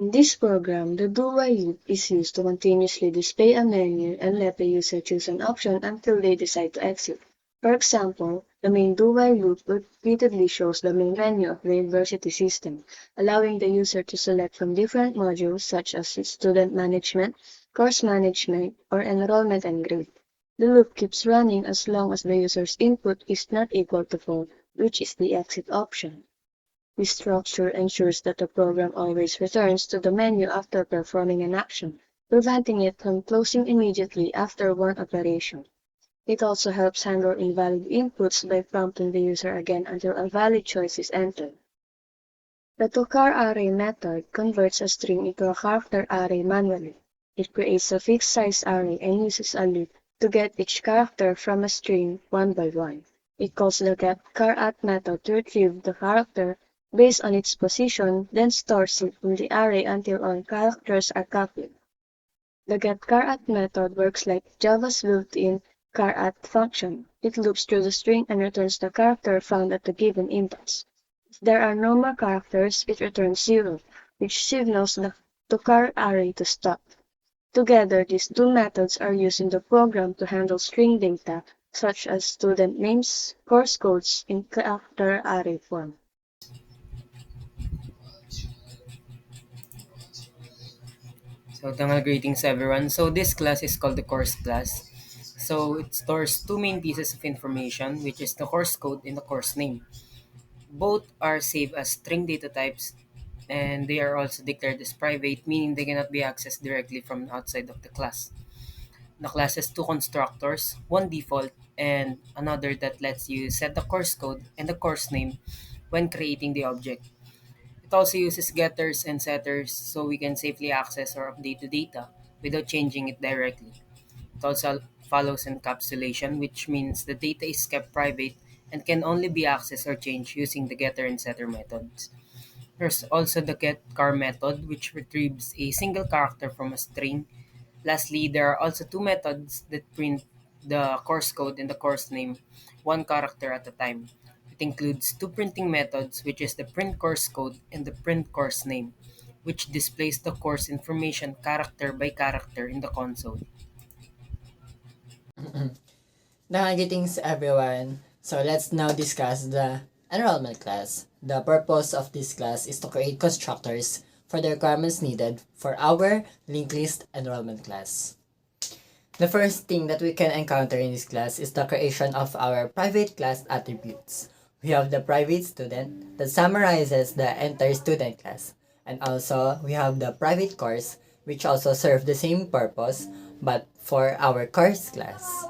In this program, the do-while loop is used to continuously display a menu and let the user choose an option until they decide to exit. For example, the main do-while loop repeatedly shows the main menu of the university system, allowing the user to select from different modules such as student management, course management, or enrollment and grade. The loop keeps running as long as the user's input is not equal to 4, which is the exit option. This structure ensures that the program always returns to the menu after performing an action, preventing it from closing immediately after one operation. It also helps handle invalid inputs by prompting the user again until a valid choice is entered. The tocar array method converts a string into a character array manually. It creates a fixed size array and uses a loop to get each character from a string one by one. It calls the getCharat method to retrieve the character based on its position, then stores it in the array until all characters are copied. The getCharat method works like Java's built-in charat function. It loops through the string and returns the character found at the given index. If there are no more characters, it returns 0, which signals the tocar array to stop. Together, these two methods are used in the program to handle string data, such as student names, course codes, in character array form. So, tangal greetings everyone. So, this class is called the course class. So, it stores two main pieces of information, which is the course code and the course name. Both are saved as string data types, and they are also declared as private, meaning they cannot be accessed directly from outside of the class. The class has two constructors, one default and another that lets you set the course code and the course name when creating the object. It also uses getters and setters so we can safely access or update the data without changing it directly. It also follows encapsulation, which means the data is kept private and can only be accessed or changed using the getter and setter methods. There's also the getChar method, which retrieves a single character from a string. Lastly, there are also two methods that print the course code and the course name, one character at a time. It includes two printing methods, which is the print course code and the print course name, which displays the course information character by character in the console. Greetings everyone. So let's now discuss the enrollment class. The purpose of this class is to create constructors for the requirements needed for our linked list enrollment class. The first thing that we can encounter in this class is the creation of our private class attributes. We have the private student that summarizes the entire student class. And also, we have the private course, which also serve the same purpose, but for our course class.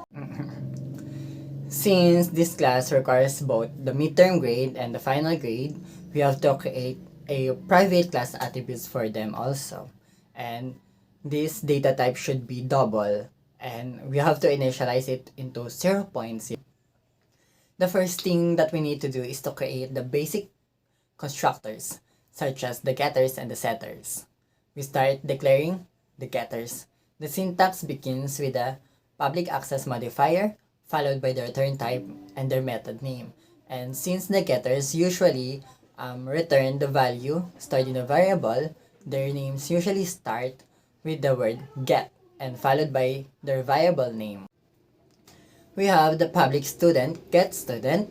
Since this class requires both the midterm grade and the final grade, we have to create a private class attributes for them also. And this data type should be double, and we have to initialize it into 0.0. The first thing that we need to do is to create the basic constructors, such as the getters and the setters. We start declaring the getters. The syntax begins with a public access modifier, followed by the return type and their method name. And since the getters usually return the value stored in a variable, their names usually start with the word get and followed by their variable name. We have the public student get student,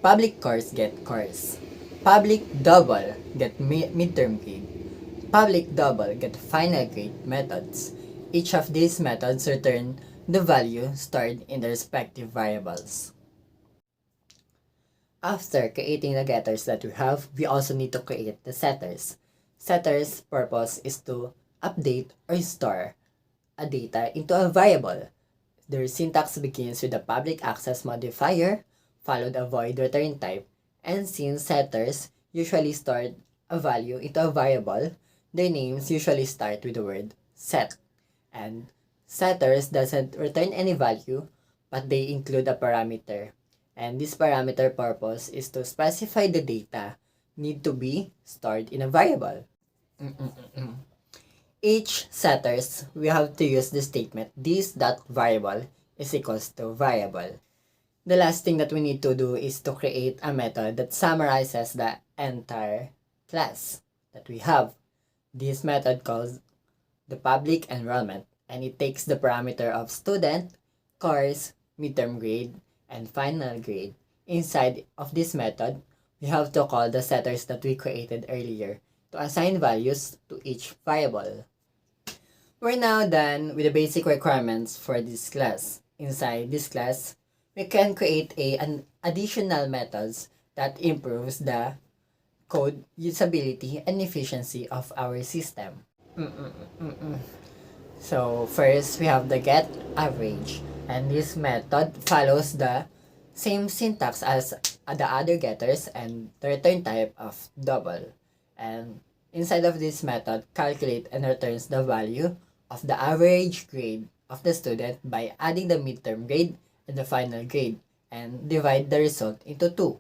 public course get course, public double get midterm grade, public double get final grade methods. Each of these methods return the value stored in the respective variables. After creating the getters that we have, we also need to create the setters. Setters' purpose is to update or store a data into a variable. Their syntax begins with a public access modifier, followed a void return type, and since setters usually store a value into a variable, their names usually start with the word set. And setters doesn't return any value, but they include a parameter. And this parameter purpose is to specify the data need to be stored in a variable. Each setters, we have to use the statement this.variable is equals to variable. The last thing that we need to do is to create a method that summarizes the entire class that we have. This method calls the public enrollment, and it takes the parameter of student, course, midterm grade, and final grade. Inside of this method, we have to call the setters that we created earlier to assign values to each variable. We're now done with the basic requirements for this class. Inside this class, we can create an additional methods that improves the code usability and efficiency of our system. So first we have the get average, and this method follows the same syntax as the other getters and the return type of double. And inside of this method, calculate and returns the value of the average grade of the student by adding the midterm grade and the final grade and divide the result into two.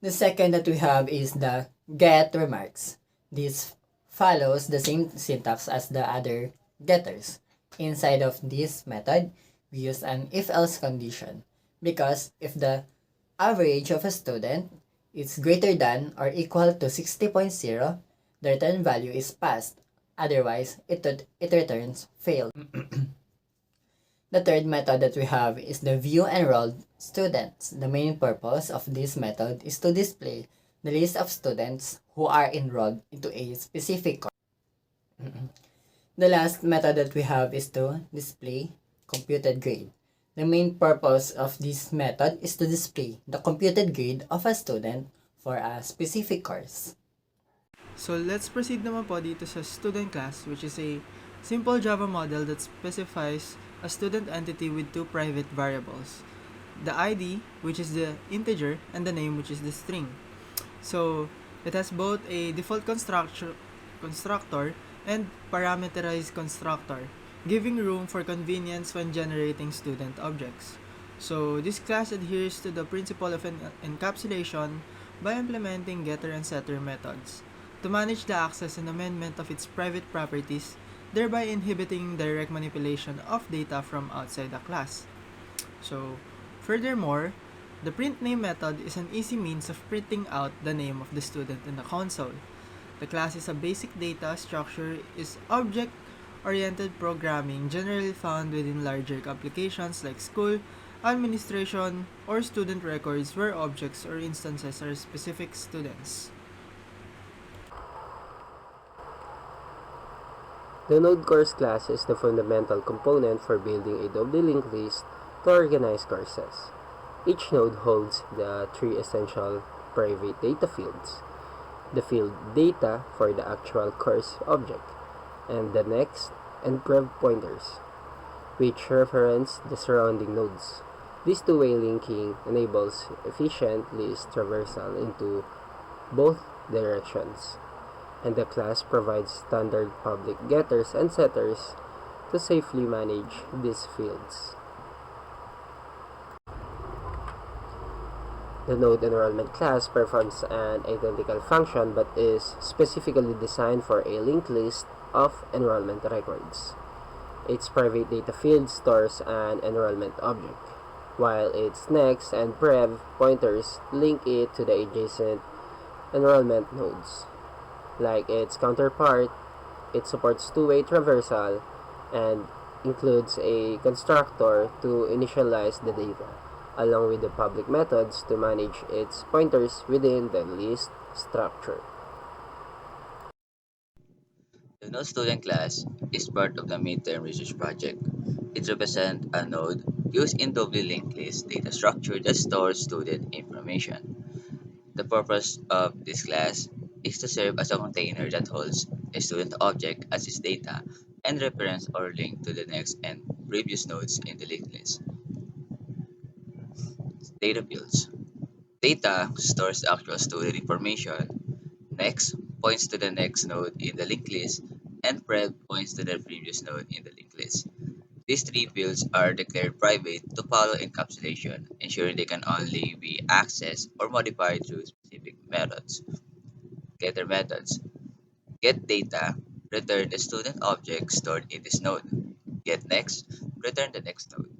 The second that we have is the get remarks. This follows the same syntax as the other getters. Inside of this method, we use an if-else condition because if the average of a student is greater than or equal to 60.0, the return value is passed. Otherwise, it returns failed. The third method that we have is the view enrolled students. The main purpose of this method is to display the list of students who are enrolled into a specific course. The last method that we have is to display computed grade. The main purpose of this method is to display the computed grade of a student for a specific course. So let's proceed naman po dito sa student class, which is a simple Java model that specifies a student entity with two private variables. The ID, which is the integer, and the name, which is the string. So it has both a default constructor and parameterized constructor, giving room for convenience when generating student objects. So this class adheres to the principle of encapsulation by implementing getter and setter methods to manage the access and amendment of its private properties, thereby inhibiting direct manipulation of data from outside the class. So, furthermore, the print name method is an easy means of printing out the name of the student in the console. The class is a basic data structure is object-oriented programming generally found within larger applications like school, administration, or student records where objects or instances are specific students. The node course class is the fundamental component for building a doubly linked list to organize courses. Each node holds the three essential private data fields: the field data for the actual course object, and the next and prev pointers, which reference the surrounding nodes. This two-way linking enables efficient list traversal into both directions, and the class provides standard public getters and setters to safely manage these fields. The node enrollment class performs an identical function but is specifically designed for a linked list of enrollment records. Its private data field stores an enrollment object, while its next and prev pointers link it to the adjacent enrollment nodes. Like its counterpart, it supports two-way traversal and includes a constructor to initialize the data, along with the public methods to manage its pointers within the list structure. The Node Student class is part of the Midterm research project. It represents a node used in doubly linked list data structure that stores student information. The purpose of this class is to serve as a container that holds a student object as its data and reference or link to the next and previous nodes in the linked list. Data fields. Data stores the actual student information. Next points to the next node in the linked list, and prev points to the previous node in the linked list. These three fields are declared private to follow encapsulation, ensuring they can only be accessed or modified through specific methods. Getter methods. Get data, return the student object stored in this node. Get next, return the next node.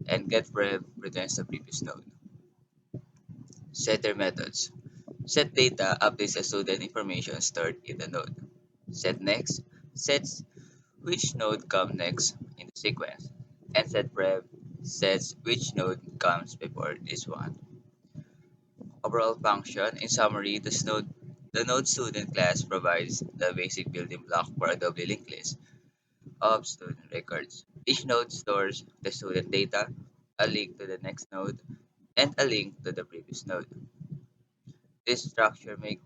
And get prev returns the previous node. Setter methods. Set data updates the student information stored in the node. Set next sets which node come next in the sequence, and set prep sets which node comes before this one. Overall function, in summary, the node student class provides the basic building block for a doubly linked list of student records. Each node stores the student data, a link to the next node, and a link to the previous node. This structure makes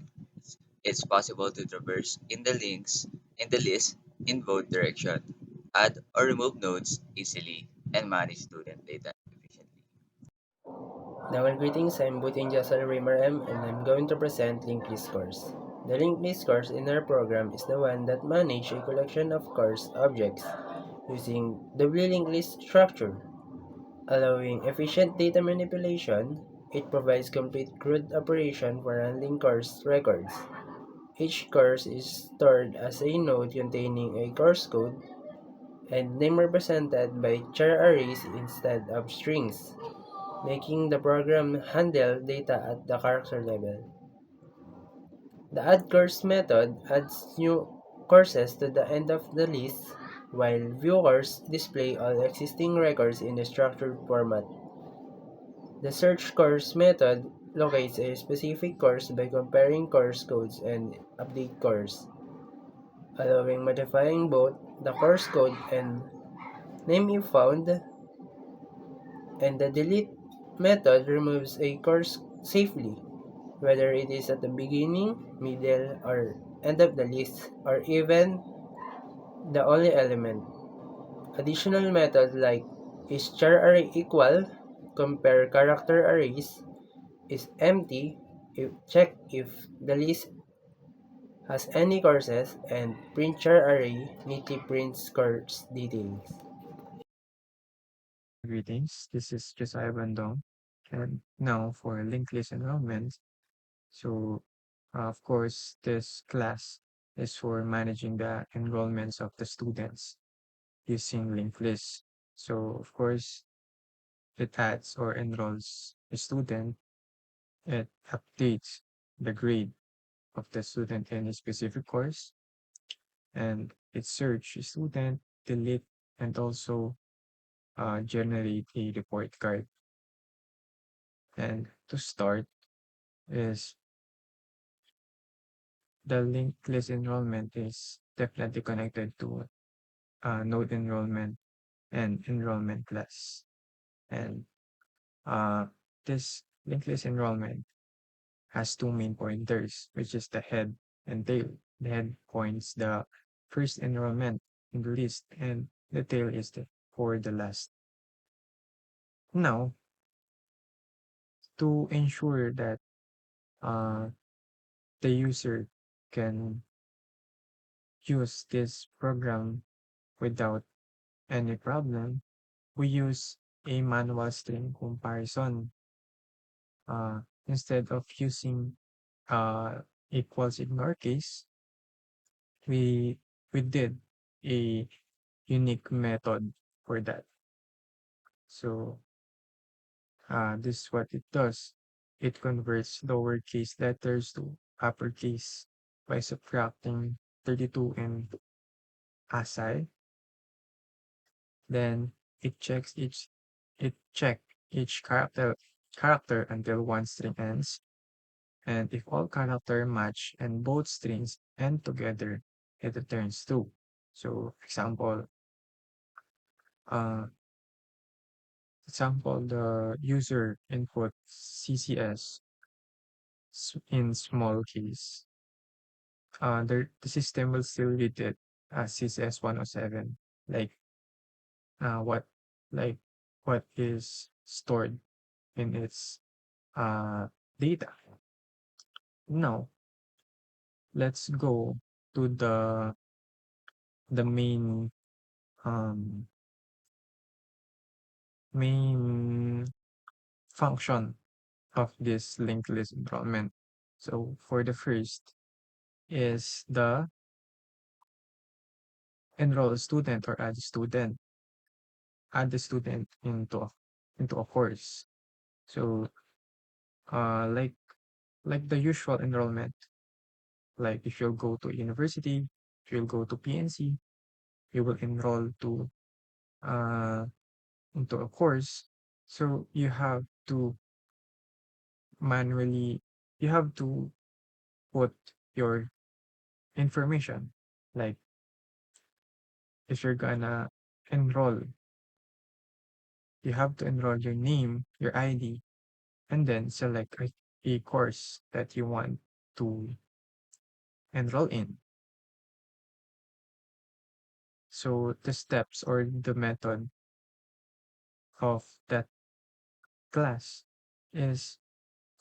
it possible to traverse in the list in both directions, add or remove nodes easily, and manage student data efficiently. Now, greetings, I'm Butin, Josel, and I'm going to present linked list course. The linked list course in our program is the one that manages a collection of course objects using the linked list structure. Allowing efficient data manipulation, it provides complete CRUD operation for handling course records. Each course is stored as a node containing a course code and name represented by char arrays instead of strings, making the program handle data at the character level. The add course method adds new courses to the end of the list, while viewers display all existing records in a structured format. The search course method locates a specific course by comparing course codes and update course, allowing modifying both the course code and name if found, and the delete method removes a course safely, whether it is at the beginning, middle, or end of the list, or even the only element. Additional methods like is char array equal, compare character arrays, is empty, if check if the list has any courses, and print char array neatly prints course details. Greetings, this is Josiah Bandong. And now for linked list enrollment. So, of course, this class is for managing the enrollments of the students using linked lists. So, of course, it adds or enrolls a student. It updates the grade of the student in a specific course, and it search a student, delete, and also generate a report card. And to start is the linked list enrollment is definitely connected to node enrollment and enrollment class. And uh, this linked list enrollment has two main pointers, which is the head and tail. The head points the first enrollment in the list, and the tail is for the last. Now, to ensure that uh, the user can use this program without any problem, we use a manual string comparison instead of using equals in our case. We did a unique method for that. So this is what it does. It converts lowercase letters to uppercase by subtracting 32 and ASCII. Then it checks each character until one string ends. And if all characters match and both strings end together, it returns true. So uh, the user input CCS in small case. The system will still read it as CCS107, like uh, what like what is stored in its data. Now let's go to the um main function of this linked list enrollment. So for the first is the enroll a student or add the student into a course. So uh like like the usual enrollment, like if you go to university, you'll go to PNC, you will enroll to uh, into a course. So you have to manually, you have to put your information. Like if you're gonna enroll, you have to enroll your name, your ID, and then select a course that you want to enroll in. So the steps or the method of that class is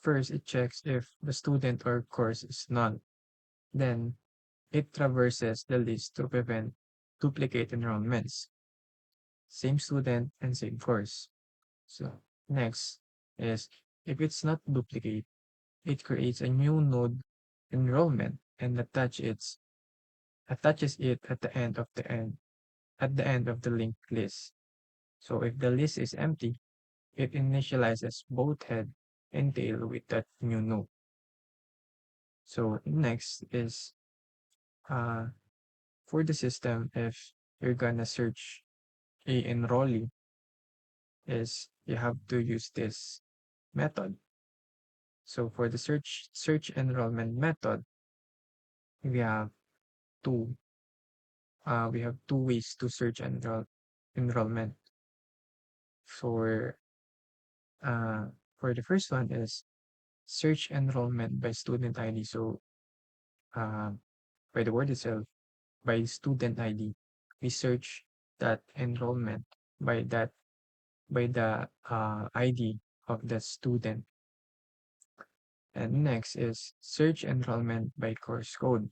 first it checks if the student or course is null. Then it traverses the list to prevent duplicate enrollments. Same student and same course. So next is if it's not duplicate, it creates a new node enrollment and attaches it at the end of the linked list. So if the list is empty, it initializes both head and tail with that new node. So next is uh, for the system, if you're gonna search a enrollee, is you have to use this method. So for the search enrollment method, we have two ways to search enrollment. For uh for the first one is search enrollment by student ID. So uh, by the word itself, by student ID, we search that enrollment by the ID of the student. And next is search enrollment by course code.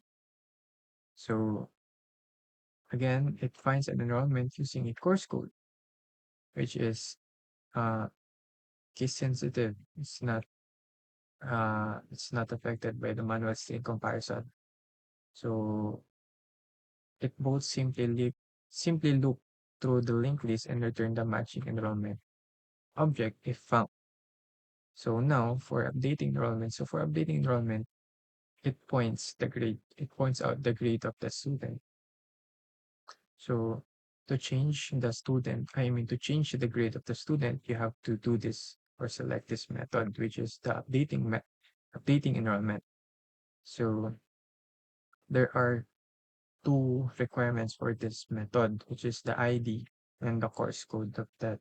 So again, it finds an enrollment using a course code, which is uh, case sensitive. It's not affected by the manual state comparison. So it both simply loop through the linked list and return the matching enrollment object if found. So now for updating enrollment. So for updating enrollment, it points out the grade of the student. So to change the grade of the student, you have to do this or select this method, which is the updating enrollment. So there are two requirements for this method, which is the ID and the course code of that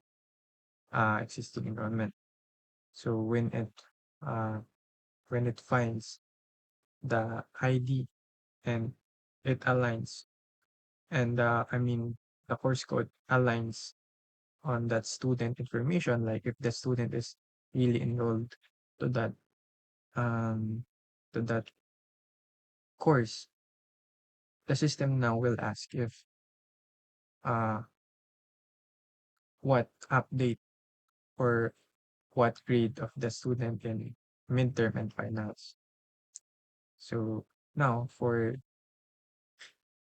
existing enrollment. So uh, when it finds the ID and it aligns, and the course code aligns on that student information, like if the student is really enrolled to that um to that course, the system now will ask if uh what update or what grade of the student in midterm and finals. So now for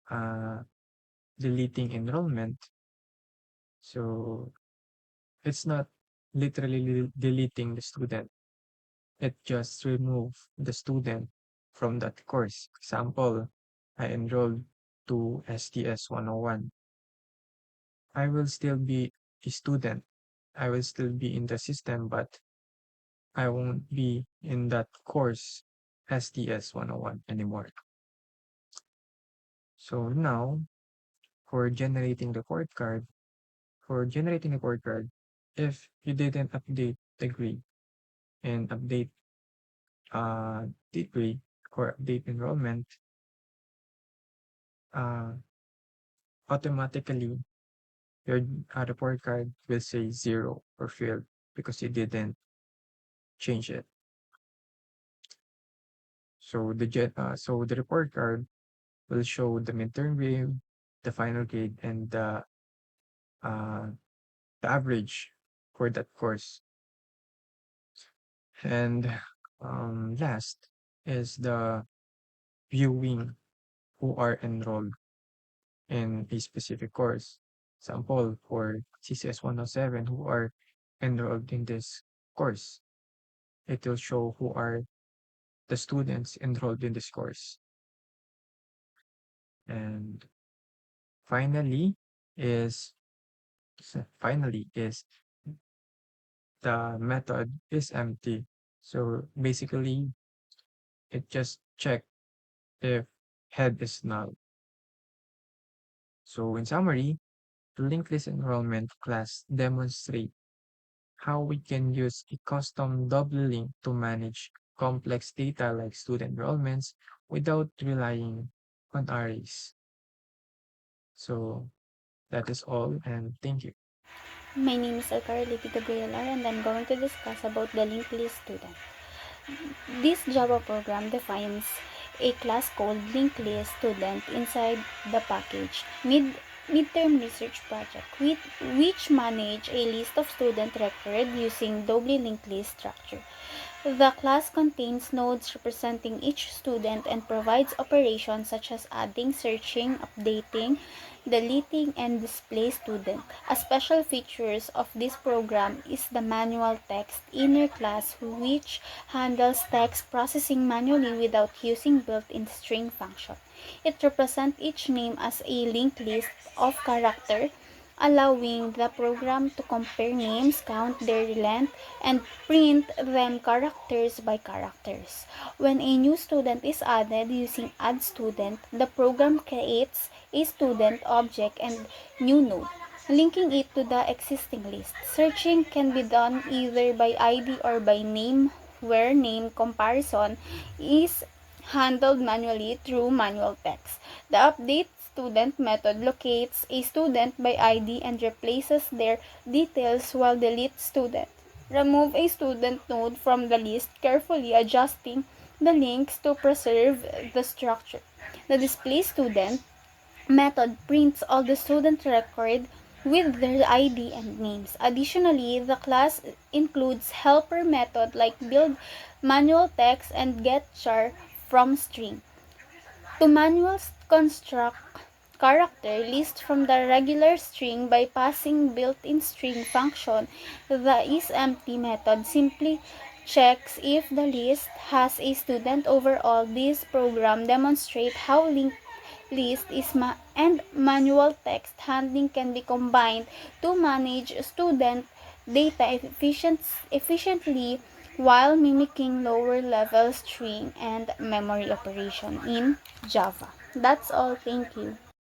uh deleting enrollment, so it's not literally deleting the student. It just remove the student from that course. Example, I enrolled to STS 101. I will still be a student. I will still be in the system, but I won't be in that course STS 101 anymore. So now for generating the report card, if you didn't update the grade and update the grade or update enrollment, uh, automatically your report card will say 0 or failed because you didn't change it. So the report card will show the midterm grade, the final grade, and uh, the average for that course. And last is the viewing who are enrolled in a specific course. Example for CCS107 who are enrolled in this course. It will show who are the students enrolled in this course. And finally is finally is the method is empty. So basically it just check if head is null. So in summary, the linked list enrollment class demonstrate how we can use a custom double link to manage complex data like student enrollments without relying on arrays. So that is all, and thank you. My name is Alcaria Gabrielle, and I'm going to discuss about the linked list student. This Java program defines a class called linked list student inside the package Midterm Research Project, which manage a list of student record using doubly linked list structure. The class contains nodes representing each student and provides operations such as adding, searching, updating, deleting, and display student. A special feature of this program is the manual text inner class, which handles text processing manually without using built-in string function. It represents each name as a linked list of character, allowing the program to compare names, count their length, and print them characters by characters. When a new student is added using add student, the program creates a student object and new node, linking it to the existing list. Searching can be done either by ID or by name, where name comparison is handled manually through manual text. The update student method locates a student by ID and replaces their details, while delete student remove a student node from the list, carefully adjusting the links to preserve the structure. The display student method prints all the student record with their ID and names. Additionally, the class includes helper method like build manual text and get char from string. To manual construct character list from the regular string by passing built-in string function, the isEmpty method simply checks if the list has a student overall. This program demonstrates how linked list and manual text handling can be combined to manage student data efficiently while mimicking lower level string and memory operation in Java. That's all. Thank you.